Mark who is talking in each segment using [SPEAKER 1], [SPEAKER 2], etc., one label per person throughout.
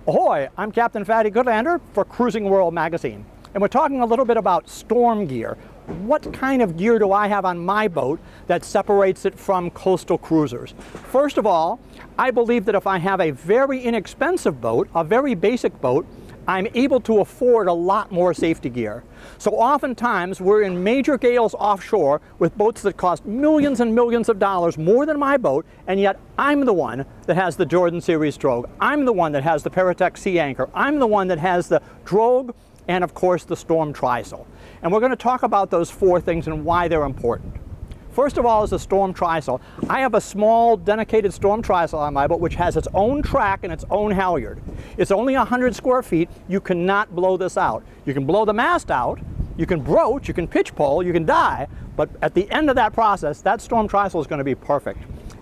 [SPEAKER 1] Ahoy, I'm Captain Fatty Goodlander for Cruising World magazine. And we're talking a little bit about storm gear. What kind of gear do I have on my boat that separates it from coastal cruisers? First of all, I believe that if I have a very inexpensive boat, a very basic boat, I'm able to afford a lot more safety gear. So oftentimes we're in major gales offshore with boats that cost millions and millions of dollars more than my boat, and yet I'm the one that has the Jordan Series drogue. I'm the one that has the Paratech Sea Anchor. I'm the one that has the drogue and of course the Storm Trysail. And we're going to talk about those four things and why they're important. First of all is the Storm Trysail. I have a small dedicated Storm Trysail on my boat which has its own track and its own halyard. It's only 100 square feet. You cannot blow this out. You can blow the mast out, you can broach, you can pitch pole, you can die, but at the end of that process, that Storm Trysail is going to be perfect.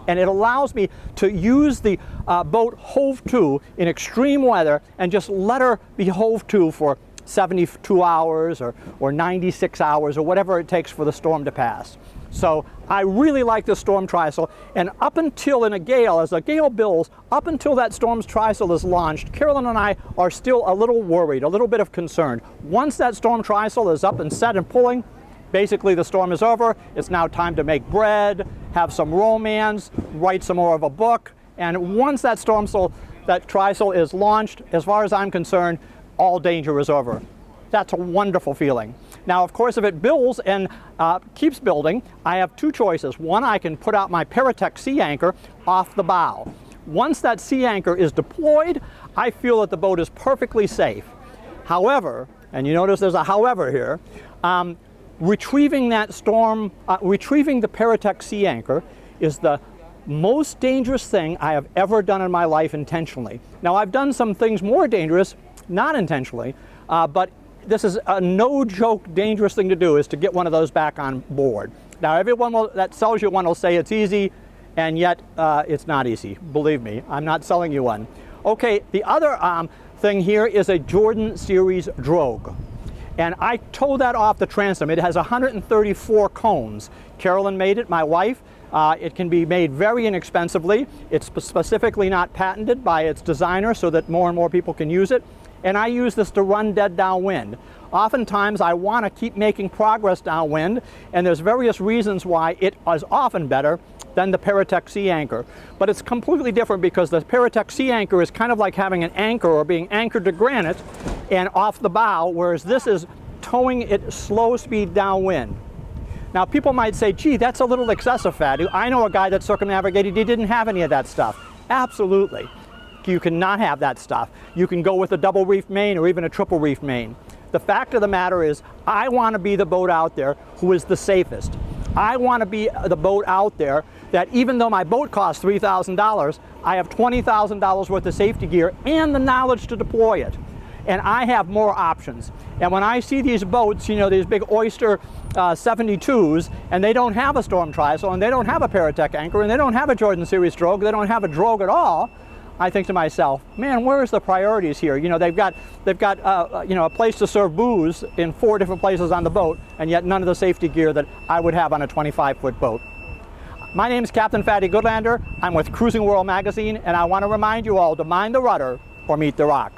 [SPEAKER 1] And it allows me to use the boat hove to in extreme weather and just let her be hove to for 72 hours or 96 hours or whatever it takes for the storm to pass. So I really like the Storm Trysail, and up until in a gale, as a gale builds, up until that Storm Trysail is launched, Carolyn and I are still a little worried, a little bit of concern. Once that Storm Trysail is up and set and pulling, basically the storm is over. It's now time to make bread, have some romance, write some more of a book, and once that Trysail is launched, as far as I'm concerned, all danger is over. That's a wonderful feeling. Now, of course, if it builds and keeps building, I have two choices. One, I can put out my Paratech Sea Anchor off the bow. Once that sea anchor is deployed, I feel that the boat is perfectly safe. However, and you notice there's a however here, retrieving the Paratech Sea Anchor is the most dangerous thing I have ever done in my life intentionally. Now, I've done some things more dangerous, not intentionally, but this is a no-joke dangerous thing to do, is to get one of those back on board. Now, everyone that sells you one will say it's easy, and yet it's not easy. Believe me, I'm not selling you one. Okay, the other thing here is a Jordan Series drogue. And I towed that off the transom. It has 134 cones. Carolyn made it, my wife. It can be made very inexpensively. It's specifically not patented by its designer so that more and more people can use it. And I use this to run dead downwind. Oftentimes I want to keep making progress downwind, and there's various reasons why it is often better than the Paratech Sea Anchor. But it's completely different because the Paratech Sea Anchor is kind of like having an anchor or being anchored to granite and off the bow, whereas this is towing it slow speed downwind. Now, people might say, gee, that's a little excessive, Fatty. I know a guy that circumnavigated, he didn't have any of that stuff. Absolutely. You cannot have that stuff. You can go with a double reef main or even a triple reef main. The fact of the matter is, I want to be the boat out there who is the safest. I want to be the boat out there that even though my boat costs $3,000, I have $20,000 worth of safety gear and the knowledge to deploy it. And I have more options. And when I see these boats, you know, these big Oyster 72s, and they don't have a Storm Trysail, and they don't have a Paratech Anchor, and they don't have a Jordan Series drogue, they don't have a drogue at all, I think to myself, man, where's the priorities here? You know, they've got you know, a place to serve booze in 4 different places on the boat, and yet none of the safety gear that I would have on a 25-foot boat. My name is Captain Fatty Goodlander. I'm with Cruising World magazine, and I want to remind you all to mind the rudder or meet the rock.